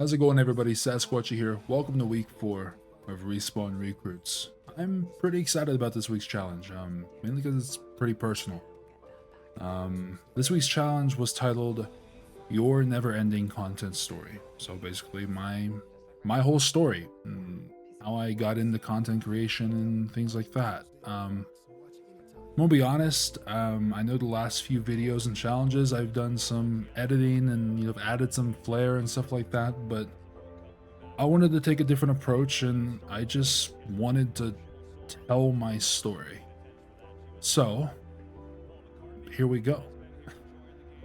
How's it going, everybody? Sasquatchy here. Welcome to week 4 of Respawn Recruits. I'm pretty excited about this week's challenge, mainly because it's pretty personal. This week's challenge was titled Your Never-Ending Content Story. So basically, my whole story, and how I got into content creation and things like that. I'm gonna be honest. I know the last few videos and challenges I've done some editing and added some flair and stuff like that, but I wanted to take a different approach and I just wanted to tell my story. So here we go.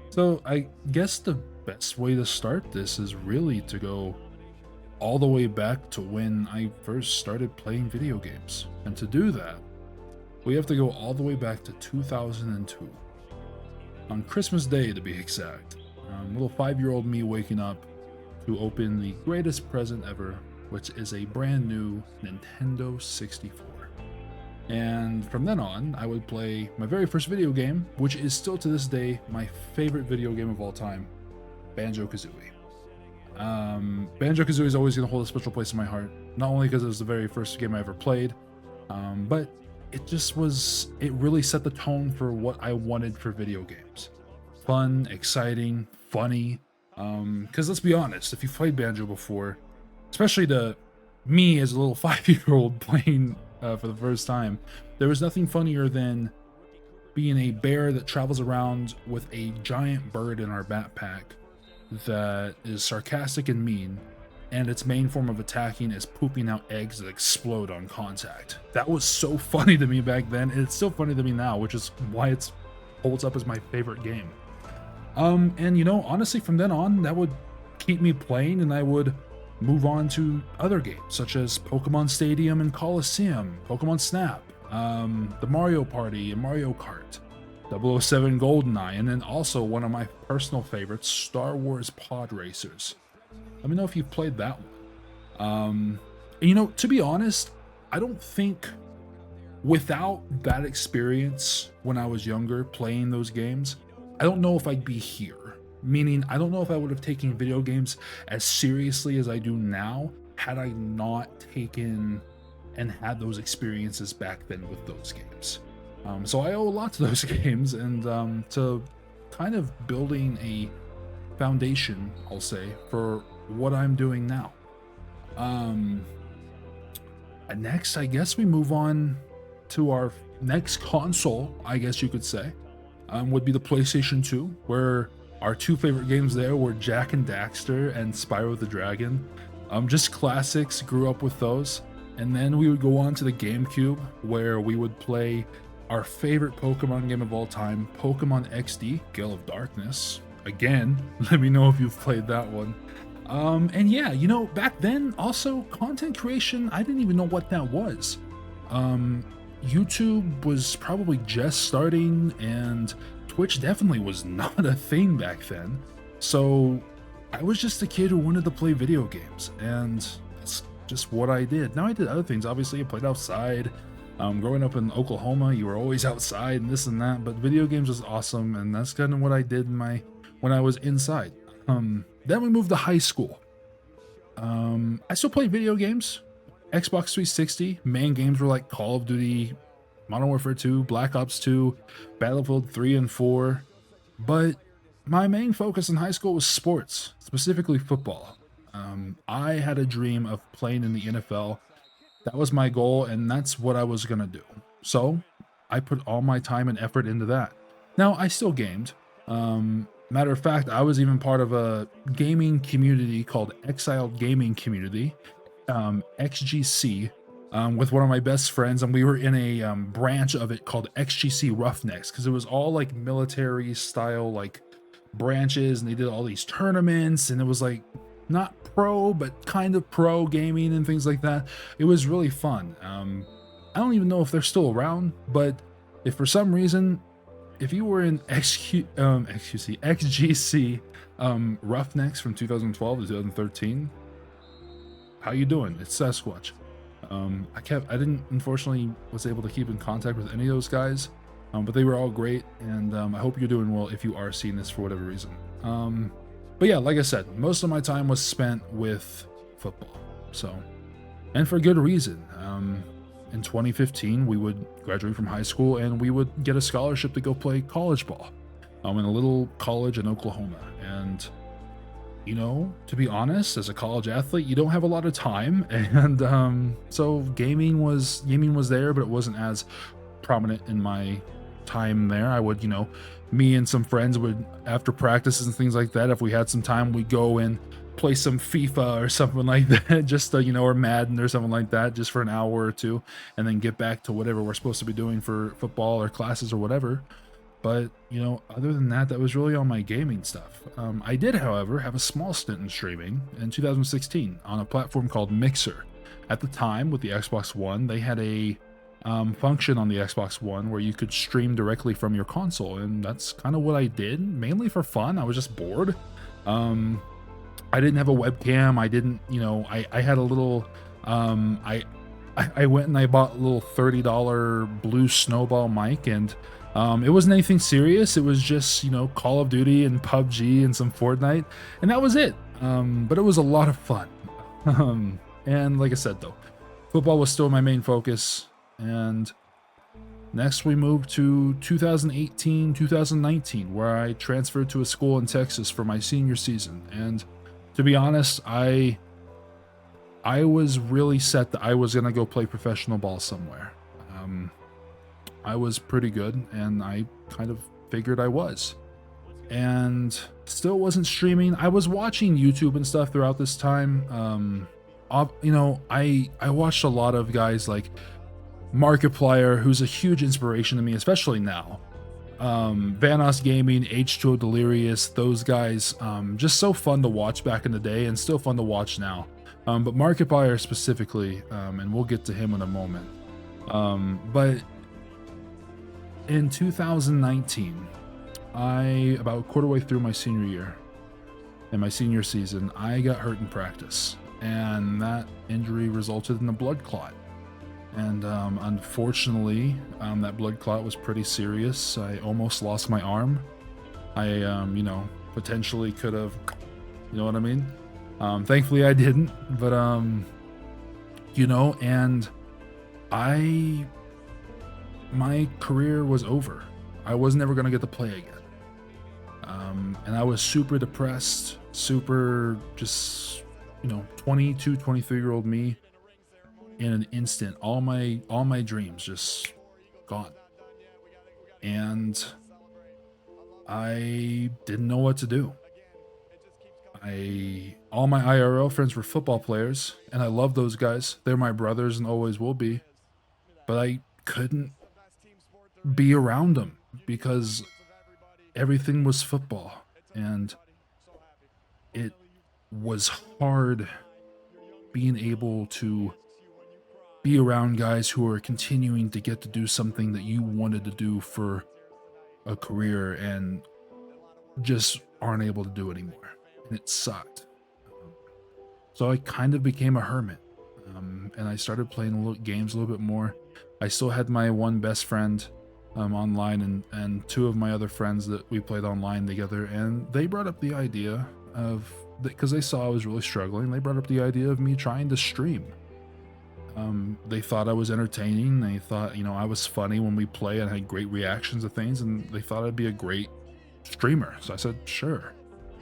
So I guess the best way to start this is really to go all the way back to when I first started playing video games. And to do that, we have to go all the way back to 2002. On Christmas Day, to be exact. Little 5-year-old me waking up to open the greatest present ever, which is a brand new Nintendo 64. And from then on, I would play my very first video game, which is still to this day my favorite video game of all time, Banjo-Kazooie. Banjo-Kazooie is always going to hold a special place in my heart, not only because it was the very first game I ever played, but it really set the tone for what I wanted for video games. Fun, exciting, funny. Because let's be honest, if you've played Banjo before, especially to me as a little 5-year-old playing for the first time, there was nothing funnier than being a bear that travels around with a giant bird in our backpack that is sarcastic and mean, and its main form of attacking is pooping out eggs that explode on contact. That was so funny to me back then, and it's still funny to me now, which is why it holds up as my favorite game. And honestly, from then on, that would keep me playing, and I would move on to other games, such as Pokemon Stadium and Coliseum, Pokemon Snap, the Mario Party and Mario Kart, 007 GoldenEye, and then also one of my personal favorites, Star Wars Pod Racers. Let me know if you've played that one. And to be honest, I don't think without that experience when I was younger playing those games, I don't know if I'd be here. Meaning, I don't know if I would have taken video games as seriously as I do now had I not taken and had those experiences back then with those games. So I owe a lot to those games and to kind of building a foundation, I'll say, for what I'm doing now. Next, I guess we move on to our next console, I guess you could say, would be the PlayStation 2, where our two favorite games there were Jak and Daxter and Spyro the Dragon. Just classics, grew up with those. And then we would go on to the GameCube, where we would play our favorite Pokemon game of all time, Pokemon XD, Gale of Darkness. Again, let me know if you've played that one. And yeah, back then, also, content creation, I didn't even know what that was. YouTube was probably just starting, and Twitch definitely was not a thing back then. So I was just a kid who wanted to play video games, and that's just what I did. Now I did other things. Obviously, I played outside. Growing up in Oklahoma, you were always outside and this and that, but video games was awesome, and that's kind of what I did when I was inside. Then we moved to high school. I still played video games. Xbox 360. Main games were like Call of Duty, Modern Warfare 2, Black Ops 2, Battlefield 3 and 4. But my main focus in high school was sports, specifically football. I had a dream of playing in the NFL. That was my goal, and that's what I was going to do. So I put all my time and effort into that. Now, I still gamed. Matter of fact, I was even part of a gaming community called Exiled Gaming Community, XGC, with one of my best friends, and we were in a branch of it called XGC Roughnecks, because it was all like military style like branches, and they did all these tournaments, and it was like not pro but kind of pro gaming and things like that. It was really fun. I don't even know if they're still around, but if for some reason, if you were in XGC Roughnecks from 2012 to 2013, how you doing? It's Sasquatch. I didn't, unfortunately, was able to keep in contact with any of those guys, but they were all great, and I hope you're doing well if you are seeing this for whatever reason. But yeah, like I said, most of my time was spent with football. So, and for good reason. In 2015, we would graduate from high school and we would get a scholarship to go play college ball in a little college in Oklahoma. And to be honest, as a college athlete, you don't have a lot of time, and so gaming was there, but it wasn't as prominent in my time there. I would, me and some friends would, after practices and things like that, if we had some time, we'd go and play some FIFA or something like that, just or Madden or something like that, just for an hour or two, and then get back to whatever we're supposed to be doing for football or classes or whatever. But, other than that, that was really all my gaming stuff. I did, however, have a small stint in streaming in 2016 on a platform called Mixer. At the time, with the Xbox One, they had a function on the Xbox One where you could stream directly from your console, and that's kind of what I did, mainly for fun. I was just bored. I didn't have a webcam. I didn't, I had a little, I went and I bought a little $30 blue snowball mic, and it wasn't anything serious. It was just, Call of Duty and PUBG and some Fortnite, and that was it. But it was a lot of fun. And like I said, though, football was still my main focus. And next we moved to 2018, 2019, where I transferred to a school in Texas for my senior season. And to be honest, I was really set that I was going to go play professional ball somewhere. I was pretty good, and I kind of figured I was. And still wasn't streaming. I was watching YouTube and stuff throughout this time. I watched a lot of guys like Markiplier, who's a huge inspiration to me, especially now. Vanoss Gaming, H2O Delirious, those guys, just so fun to watch back in the day and still fun to watch now. But Markiplier specifically, and we'll get to him in a moment. But in 2019, about a quarter way through my senior year, in my senior season, I got hurt in practice, and that injury resulted in a blood clot. And unfortunately, that blood clot was pretty serious. I almost lost my arm. I, potentially could have, you know what I mean? Thankfully I didn't, but, and my career was over. I was never going to get to play again. And I was super depressed, super just, 22, 23-year-old me. In an instant, all my dreams just gone. And I didn't know what to do. All my IRL friends were football players, and I love those guys. They're my brothers and always will be. But I couldn't be around them because everything was football, and it was hard being able to be around guys who are continuing to get to do something that you wanted to do for a career and just aren't able to do anymore. And it sucked. So I kind of became a hermit. And I started playing games a little bit more. I still had my one best friend online and two of my other friends that we played online together. And they brought up the idea of, because they saw I was really struggling, they brought up the idea of me trying to stream. They thought I was entertaining. They thought, I was funny when we play and had great reactions to things, and they thought I'd be a great streamer. So I said, sure.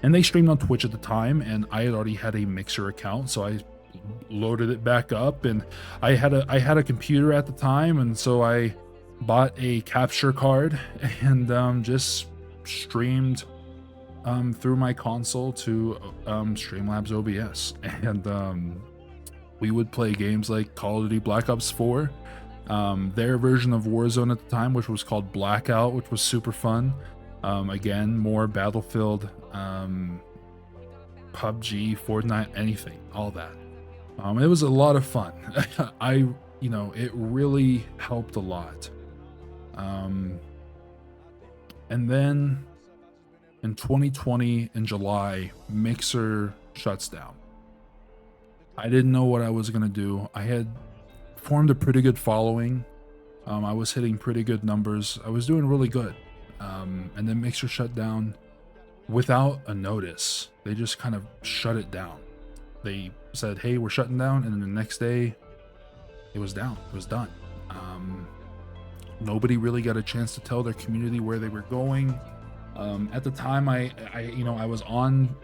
And they streamed on Twitch at the time, and I had already had a Mixer account, so I loaded it back up, and I had a computer at the time, and so I bought a capture card and just streamed through my console to Streamlabs OBS. And we would play games like Call of Duty Black Ops 4, their version of Warzone at the time, which was called Blackout, which was super fun. Again, more Battlefield, PUBG, Fortnite, anything, all that. It was a lot of fun. It really helped a lot. And then in 2020, in July, Mixer shuts down. I didn't know what I was going to do. I had formed a pretty good following. I was hitting pretty good numbers. I was doing really good. And then Mixer shut down. without a notice, they just kind of shut it down. They said, "Hey, we're shutting down," and then the next day, it was down. It was done. Nobody really got a chance to tell their community where they were going. At the time, I was on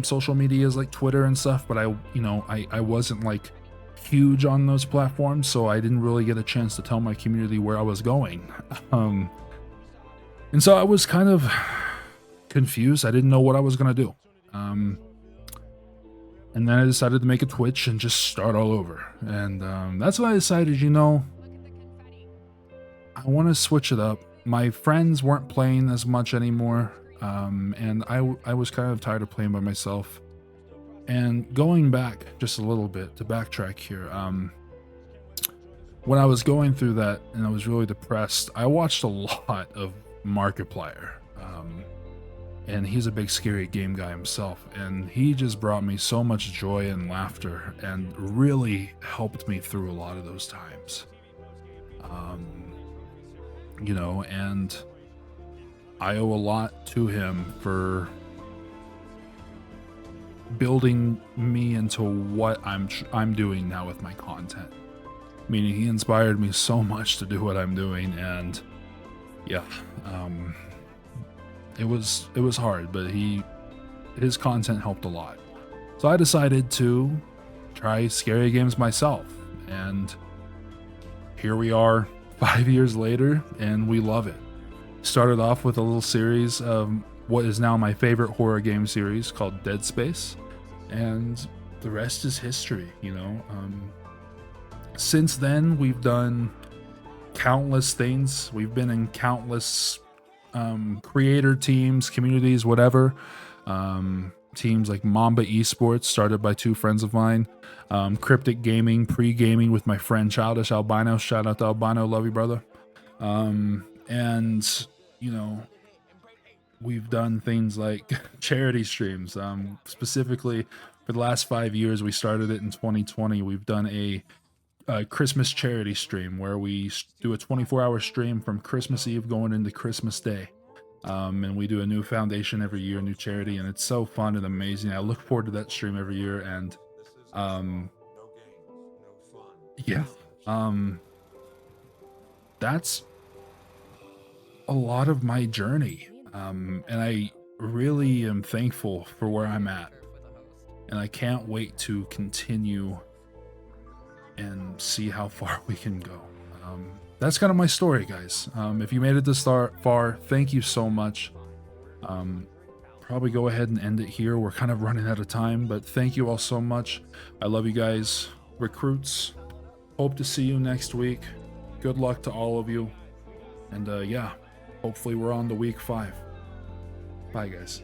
social medias like Twitter and stuff, but I wasn't like huge on those platforms, so I didn't really get a chance to tell my community where I was going. And so I was kind of confused. I didn't know what I was gonna do. And then I decided to make a Twitch and just start all over. And that's when I decided, I want to switch it up. My friends weren't playing as much anymore, and I was kind of tired of playing by myself. And going back just a little bit to backtrack here, when I was going through that and I was really depressed, I watched a lot of Markiplier. And he's a big scary game guy himself, and he just brought me so much joy and laughter and really helped me through a lot of those times. And I owe a lot to him for building me into what I'm doing now with my content. Meaning he inspired me so much to do what I'm doing, and yeah, it was hard, but his content helped a lot. So I decided to try scary games myself, and here we are 5 years later, and we love it. Started off with a little series of what is now my favorite horror game series called Dead Space, and the rest is history. Since then, we've done countless things. We've been in countless creator teams, communities, whatever. Teams like Mamba Esports, started by two friends of mine. Cryptic Gaming, pre-gaming with my friend Childish Albino. Shout out to Albino, love you, brother. And we've done things like charity streams. Specifically, for the last 5 years, we started it in 2020. We've done a Christmas charity stream where we do a 24-hour stream from Christmas Eve going into Christmas Day. And we do a new foundation every year, a new charity, and it's so fun and amazing. I look forward to that stream every year, and yeah, that's a lot of my journey. And I really am thankful for where I'm at, and I can't wait to continue and see how far we can go. That's kind of my story, guys. If you made it this far, thank you so much. Probably go ahead and end it here. We're kind of running out of time, but thank you all so much. I love you guys. Recruits, hope to see you next week. Good luck to all of you. And yeah, hopefully we're on to week 5. Bye, guys.